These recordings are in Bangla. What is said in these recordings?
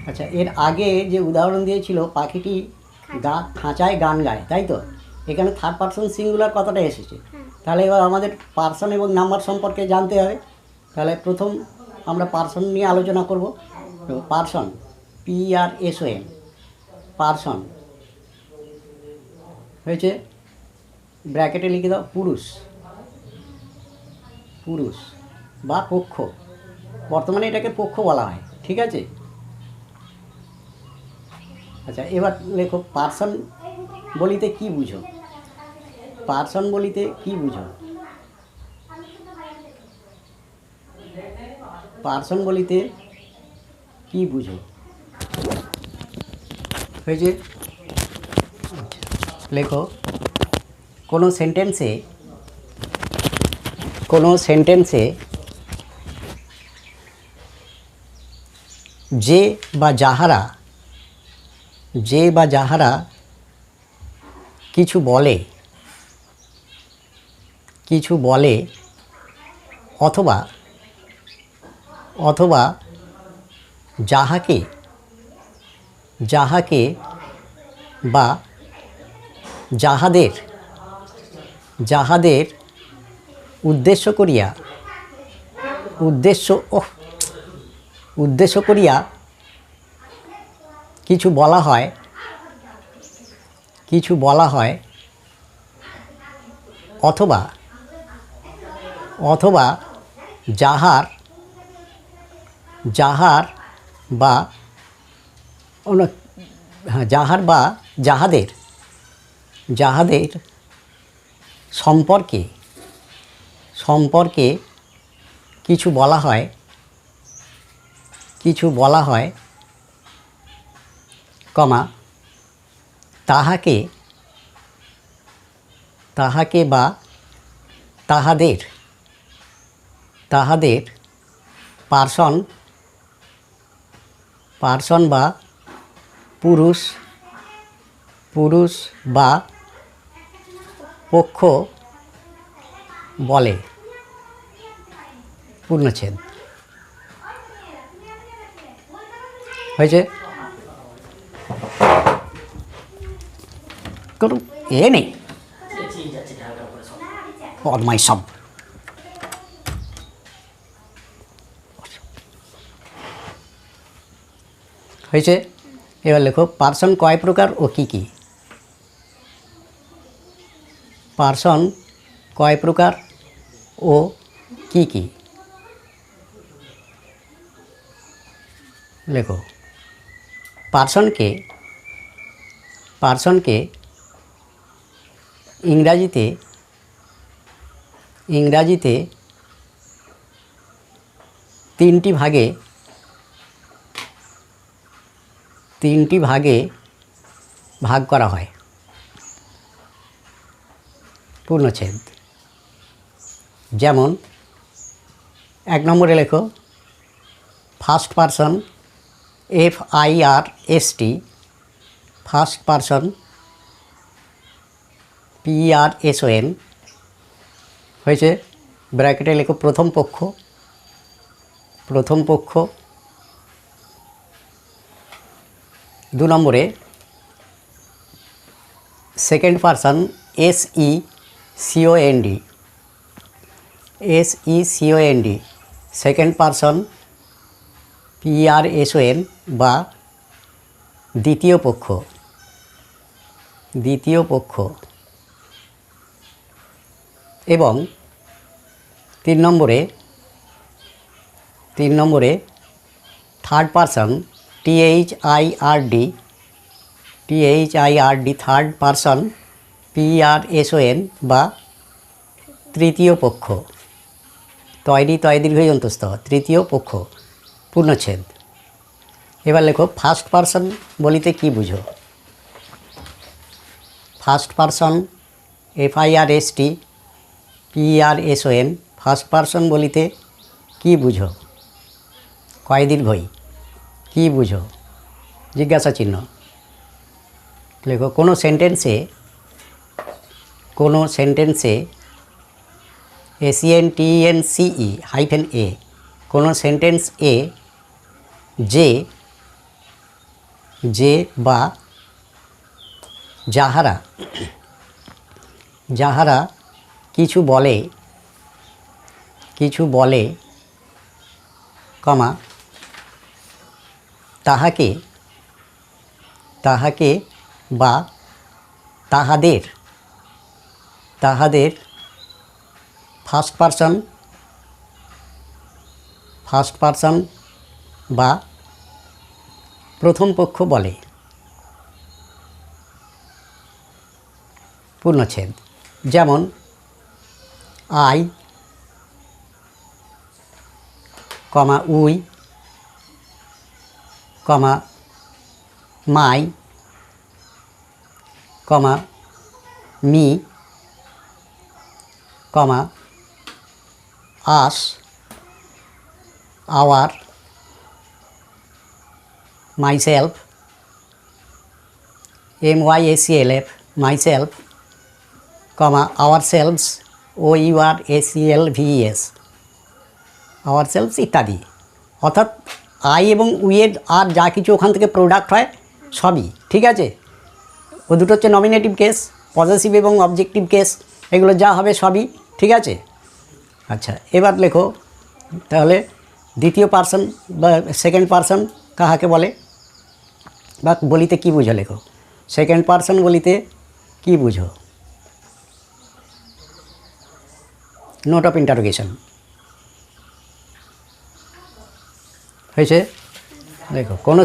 আচ্ছা, এর আগে যে উদাহরণ দিয়েছিল পাখিটি খাঁচায় গান গায়, তাই তো? এখানে থার্ড পারসন সিঙ্গুলার কথাটা এসেছে। তাহলে এবার আমাদের পার্সন এবং নাম্বার সম্পর্কে জানতে হবে। তাহলে প্রথম আমরা পার্সন নিয়ে আলোচনা করব। তো পার্সন, PRSON, পার্সন হয়েছে, ব্র্যাকেটে লিখে দাও, পুরুষ, পুরুষ বা পক্ষ। বর্তমানে এটাকে পক্ষ বলা হয়, ঠিক আছে? আচ্ছা, এবার লেখো পার্সন বলিতে কি বুঝো? পার্সন বলিতে কি বুঝো? পার্সন বলিতে কি বুঝো? হয়েছে। লেখো কোনো সেন্টেন্সে যে বা যাহারা কিছু বলে অথবা যাহাকে বা যাহাদের উদ্দেশ্য করিয়া কিছু বলা হয় অথবা যাহার বা যাহাদের সম্পর্কে কিছু বলা হয় কমা তাহাকে বা তাহাদের পার্সন বা পুরুষ বা পক্ষ বলে। পূর্ণচ্ছেদ। হয়েছে? কোনো নেই, বদমাইশ সব। হয়েছে। এবার লেখো পার্সন কয় প্রকার ও কি কি? পার্সন কয় প্রকার ও কি কি? লেখো পার্সনকে ইংরাজিতে তিনটি ভাগে ভাগ করা হয়। পূর্ণচ্ছেদ। যেমন 1 নম্বরে লেখো first person, FIRST, first person, PRSON। হয়েছে। ব্র্যাকেটে লেখো প্রথম পক্ষ। 2 নম্বরে second person, SECOND, second person, PRSON বা দ্বিতীয় পক্ষ। এবং 3 নম্বরে third person, THIRD, third person, PRSON বা তৃতীয় পক্ষ। তয় দীর্ঘই অন্তস্থ, তৃতীয় পক্ষ। পূর্ণচ্ছেদ। এবার লেখো ফার্স্ট পারসন বলিতে কি বুঝো? First person, FIRST, PRSON, first person বলিতে কি বুঝো? কয় দীর্ঘই, কি বুঝো? জিজ্ঞাসা চিহ্ন। লেখো কোনো সেন্টেন্সে SENTENCE -A, কোনো সেন্টেন্স এ যে যে বা যাহারা যাহারা কিছু বলে কমা তাহাকে বা তাহাদের ফার্স্ট পারসন বা প্রথম পক্ষ বলে। পূর্ণচ্ছেদ যেমন I comma we comma my comma me comma us our myself myself myself comma ourselves ourselves ourselves ইত্যাদি। অর্থাৎ আই এবং উইয়ের আর যা কিছু ওখান থেকে প্রোডাক্ট হয় সবই ঠিক আছে। ও দুটো হচ্ছে নমিনেটিভ কেস, পজেসিভ এবং অবজেক্টিভ কেস, এগুলো যা হবে সবই ঠিক আছে। আচ্ছা এবার লেখো তাহলে দ্বিতীয় পার্সন বা সেকেন্ড পার্সন কাহাকে বলে বা বলিতে কি বুঝো লেখো। সেকেন্ড পার্সন বলিতে কি বুঝো? নোট অফ ইন্টারোগেশন হয়েছে। দেখো কোনো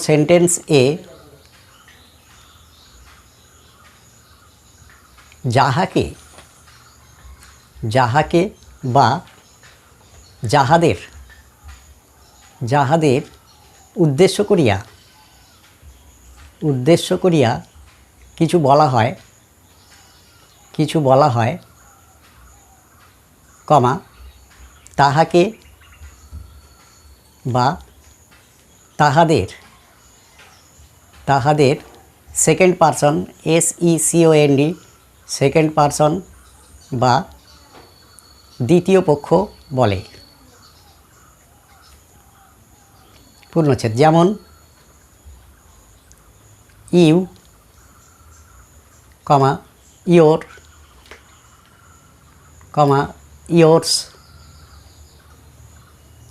সেন্টেন্সে যাহাকে বা যাহাদের উদ্দেশ্য করিয়া কিছু বলা হয় কমা তাহাকে বা তাহাদের second person SECOND second person বা দ্বিতীয় পক্ষ বলে। পূর্ণচ্ছেদ যেমন you comma your comma yours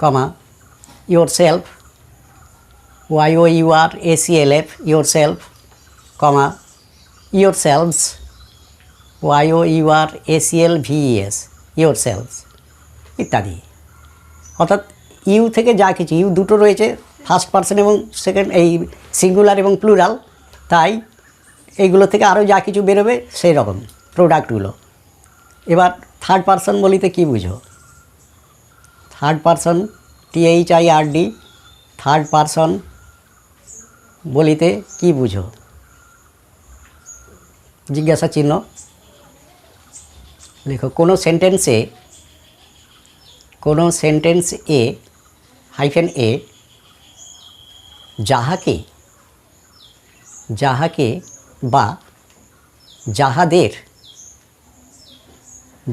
comma yourself YOURSELF yourself comma yourselves YOURSELVES yourselves ইত্যাদি। অর্থাৎ ইউ থেকে যা কিছু, ইউ দুটো রয়েছে ফার্স্ট পারসন এবং সেকেন্ড এই সিঙ্গুলার এবং প্লুরাল, তাই এইগুলো থেকে আরও যা কিছু বেরোবে সেই রকম প্রোডাক্টগুলো। এবার থার্ড পারসন বলিতে কি বুঝো? Third person THIRD third person বলিতে কি বুঝো? জিজ্ঞাসা চিহ্ন লেখো। কোনো সেন্টেন্সে -A যাহাকে বা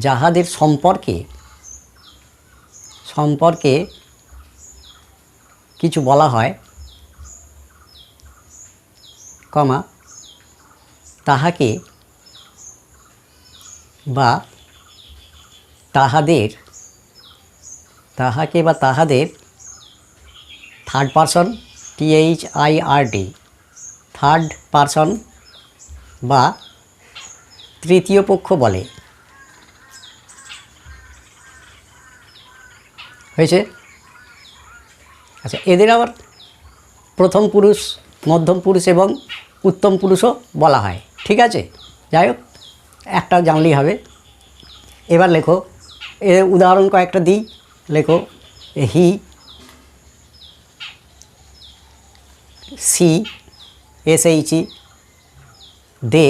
যাহাদের সম্পর্কে কিছু বলা হয় কমা তাহাকে বা তাহাদের third person THIRD third person বা তৃতীয় পক্ষ বলে। হয়েছে। আচ্ছা এদের আবার প্রথম পুরুষ, মধ্যম পুরুষ এবং উত্তম পুরুষও বলা হয় ঠিক আছে। যাই হোক একটা জানলেই হবে। এবার লেখো এর উদাহরণ কয়েকটা দিই। লেখো he she SHE they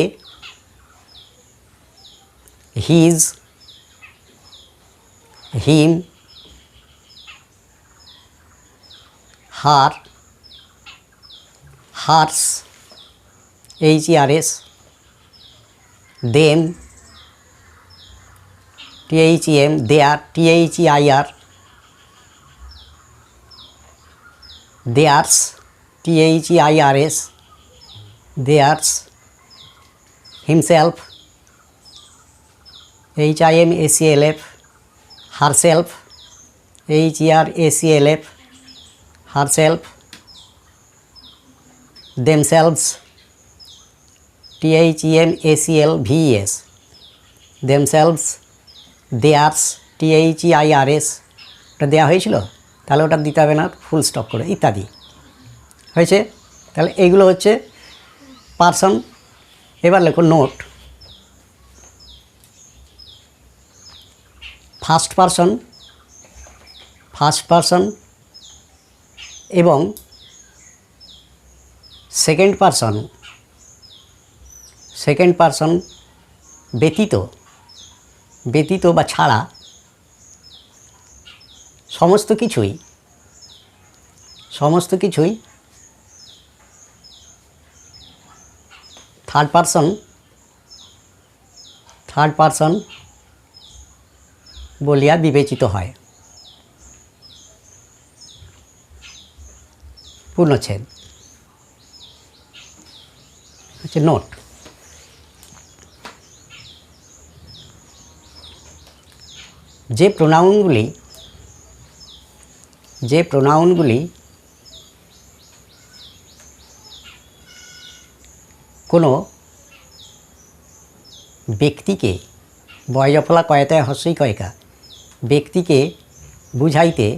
his him her hers HERS them THEM their THEIR theirs, theirs, theirs, himself, himself, herself, herself, herself, themselves, themselves, themselves, theirs, theirs, ওটা দেওয়া হয়েছিল, তাহলে ওটা দিতে হবে না, ফুল স্টপ করে ইত্যাদি হয়েছে। তাহলে এইগুলো হচ্ছে পার্সন। এবার লেখো নোট। ফার্স্ট পার্সন এবং সেকেন্ড পার্সন ব্যতীত বা ছাড়া সমস্ত কিছুই থার্ড পার্সন বলিয়া বিবেচিত হয়। পূর্ণচ্ছেদ হচ্ছে নোট। যে প্রোনাউনগুলি কোনো ব্যক্তিকে, বয়জফলা কয়তায় হস্যই কয়িকা, ব্যক্তিকে বুঝাইতে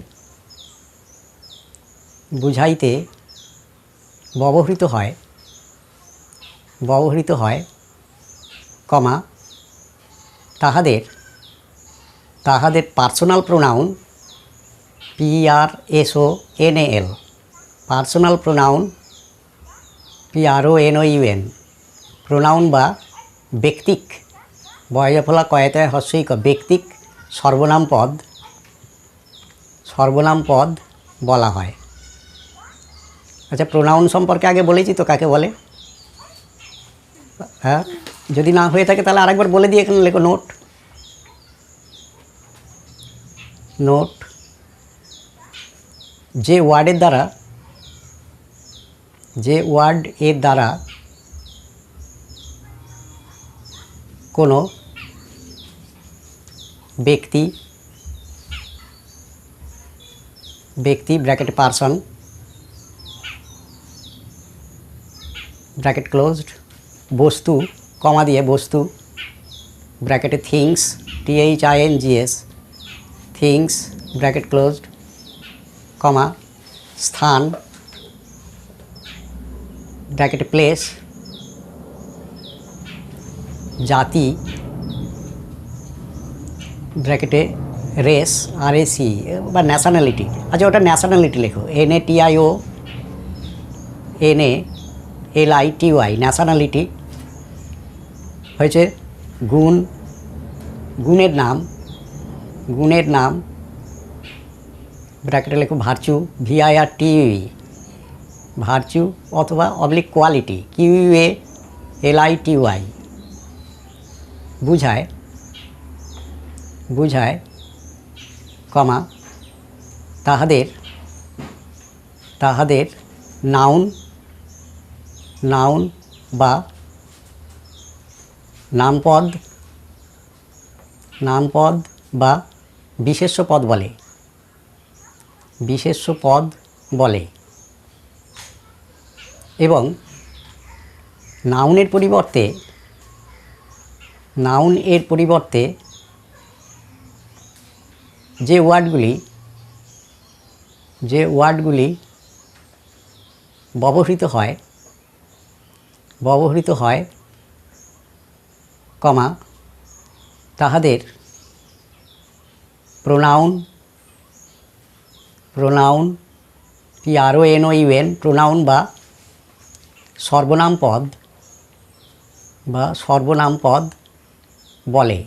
ব্যবহৃত হয়, কমা তাহাদের personal pronoun, PRSONAL, personal pronoun, PRONOUN, pronoun বা ব্যক্তিক, বয়জফলা কয়তায় হস্যইক, ব্যক্তিক সর্বনাম পদ বলা হয়। আচ্ছা, প্রোনাউন সম্পর্কে আগে বলেছি তো কাকে বলে। হ্যাঁ, যদি না হয়ে থাকে তাহলে আরেকবার বলে দিয়ে এখানে লেখো নোট। যে ওয়ার্ডের দ্বারা কোনো ব্যক্তি ব্র্যাকেটে পার্সন, ব্র্যাকেট ক্লোজড, বস্তু, কমা দিয়ে বস্তু, ব্র্যাকেটে things, THINGS, things, bracket closed, কমা স্থান, ব্র্যাকেটে প্লেস, জাতি, ব্র্যাকেটে রেস, RAC বা ন্যাশনালিটি। আচ্ছা, ওটা ন্যাশনালিটি লেখো, NATIONALITY, ন্যাশনালিটি হয়েছে। গুণের নাম, ব্র্যাকেটে লেখো ভার্চু, VIRTU, ভার্চু অথবা অবলিক কোয়ালিটি, QUALITY, বুঝায়, কমা তাহাদের নাউন বা নামপদ বা বিশেষ্য পদ বলে, এবং নাউনের পরিবর্তে যে ওয়ার্ডগুলি ব্যবহৃত হয়, কমা তাহাদের প্রোনাউন, PRONOUN, প্রোনাউন বা সর্বনাম পদ বলে।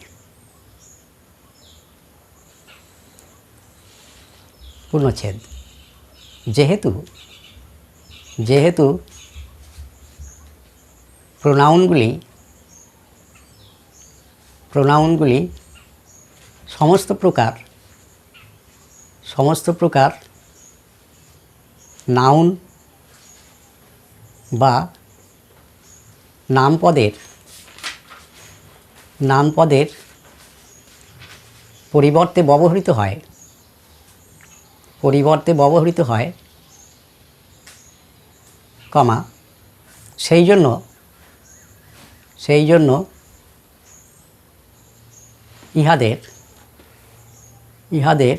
পূর্ণচ্ছেদ। যেহেতু প্রোনাউনগুলি সমস্ত প্রকার নাউন বা নামপদের পরিবর্তে ব্যবহৃত হয় কমা সেই জন্য ইহাদের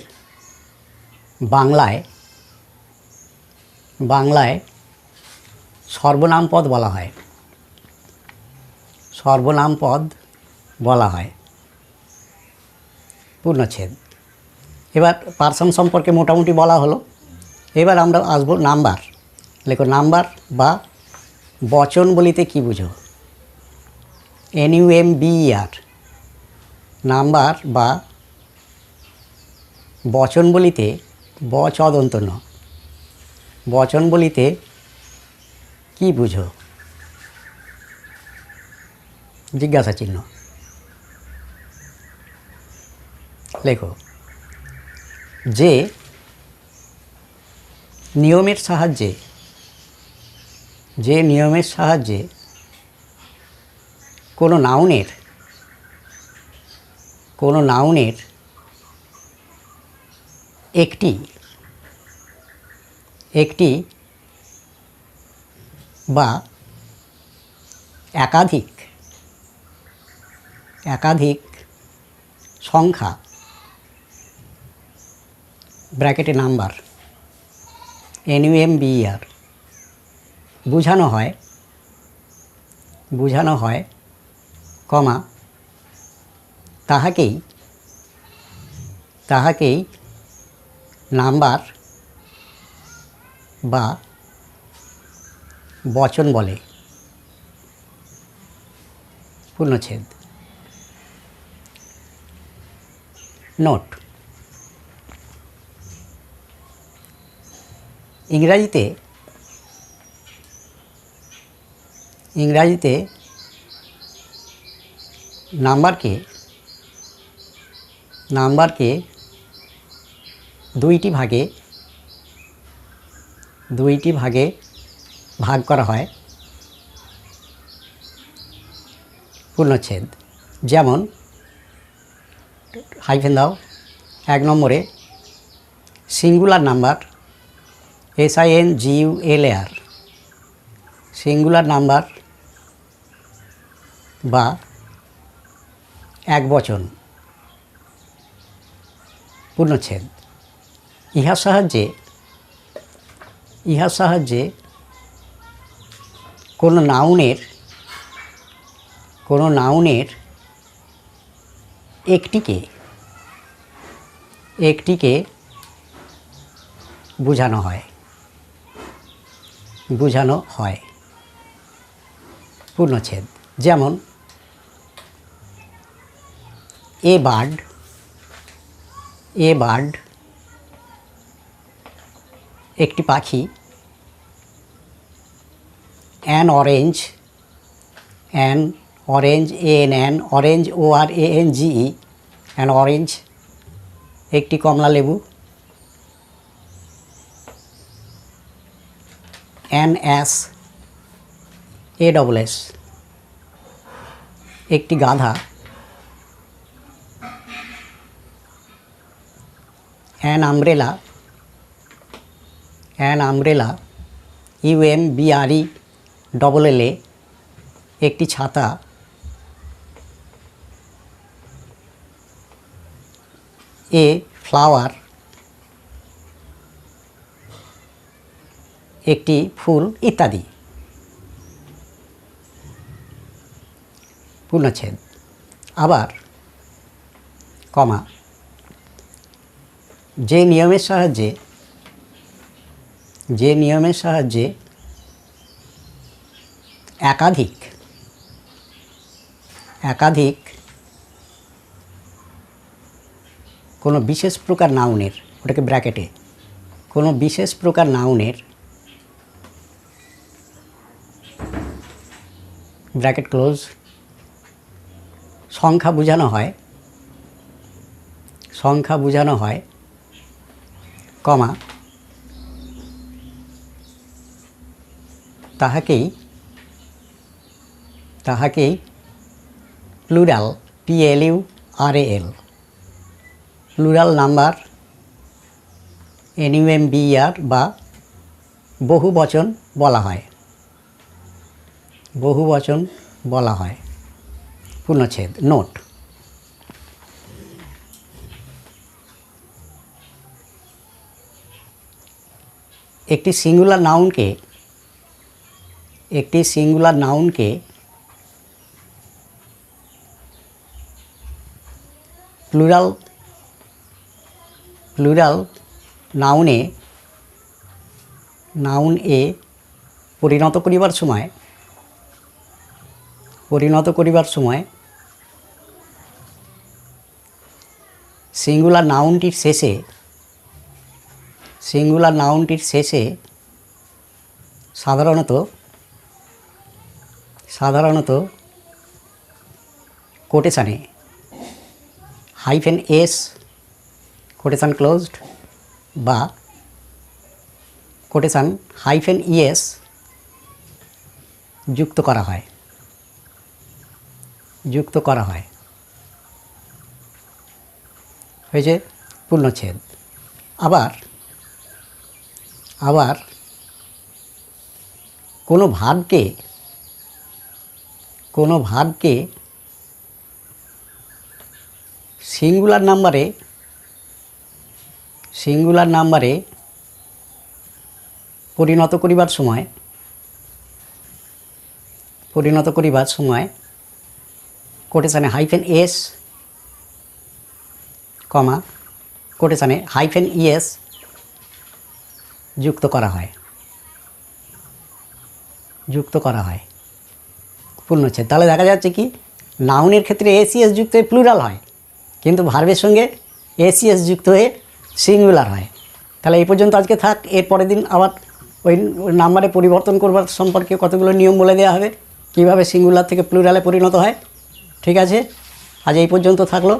বাংলায় সর্বনাম পদ বলা হয়। পূর্ণচ্ছেদ। এবার পার্সন সম্পর্কে মোটামুটি বলা হলো। এবার আমরা আসবো নাম্বার। লেখো নাম্বার বা বচন বলিতে কি বুঝো? NUMBER। নাম্বার বা বচন বলিতে বচদন্ত ন, বচন বলিতে কি বুঝো? জিজ্ঞাসা চিহ্ন। লেখো যে নিয়মের সাহায্যে কোনো নাউনের একটি বা একাধিক সংখ্যা ব্র্যাকেটে নাম্বার NUMBER বুঝানো হয় কমা তাহাকেই নাম্বার বা বচন বলে। পূর্ণচ্ছেদ। নোট: ইংরাজিতে নাম্বারকে দুইটি ভাগে ভাগ করা হয়। পূর্ণচ্ছেদ। যেমন হাইফেন দাও। 1 নম্বরে singular number SINGULAR, singular number বা এক বচন। পূর্ণচ্ছেদ। ইহার সাহায্যে কোনো নাউনের একটিকে বোঝানো হয়। পূর্ণচ্ছেদ। যেমন এ বার্ড একটি পাখি। An orange AN orange ORANGE an orange একটি কমলা লেবু। অ্যান অ্যাস ASS একটি গাধা। অ্যান আমব্রেলা UMBRELLA একটি ছাতা। এ ফ্লাওয়ার একটি ফুল ইত্যাদি। পূর্ণচ্ছেদ। আবার কমা যে নিয়মের সাহায্যে একাধিক কোনো বিশেষ প্রকার নাউনের, ওটাকে ব্র্যাকেটে, কোনো বিশেষ প্রকার নাউনের ব্র্যাকেট ক্লোজ সংখ্যা বোঝানো হয় কমা তাহাকেই plural PLURAL plural number NUMBER বা বহুবচন বলা হয়, বহুবচন বলা হয়। পূর্ণচ্ছেদ। নোট: একটি সিঙ্গুলার নাউনকে প্লুরাল নাউনে পরিণত করিবার সময় সিঙ্গুলার নাউনটির শেষে সাধারণত কোটেশানে -s কোটেশান ক্লোজড বা কোটেশান -es যুক্ত করা হয়। হয়েছে পূর্ণচ্ছেদ। আবার কোনো ভার্বকে সিঙ্গুলার নাম্বারে পরিণত করিবার সময় কোটেশানে -s কোটেশানে -es যুক্ত করা হয়। পূর্ণচ্ছেদ। তাহলে দেখা যাচ্ছে কি নাউনের ক্ষেত্রে ACS যুক্ত হয়ে প্লুরাল হয়, কিন্তু ভার্বের সঙ্গে ACS যুক্ত হয়ে সিঙ্গুলার হয়। তাহলে এই পর্যন্ত আজকে থাক। এর পরের দিন আবার ওই নাম্বারে পরিবর্তন করবার সম্পর্কে কতগুলো নিয়ম বলে দেওয়া হবে, কীভাবে সিঙ্গুলার থেকে প্লুরালে পরিণত হয়। ঠিক আছে, আজ এই পর্যন্ত থাকলো।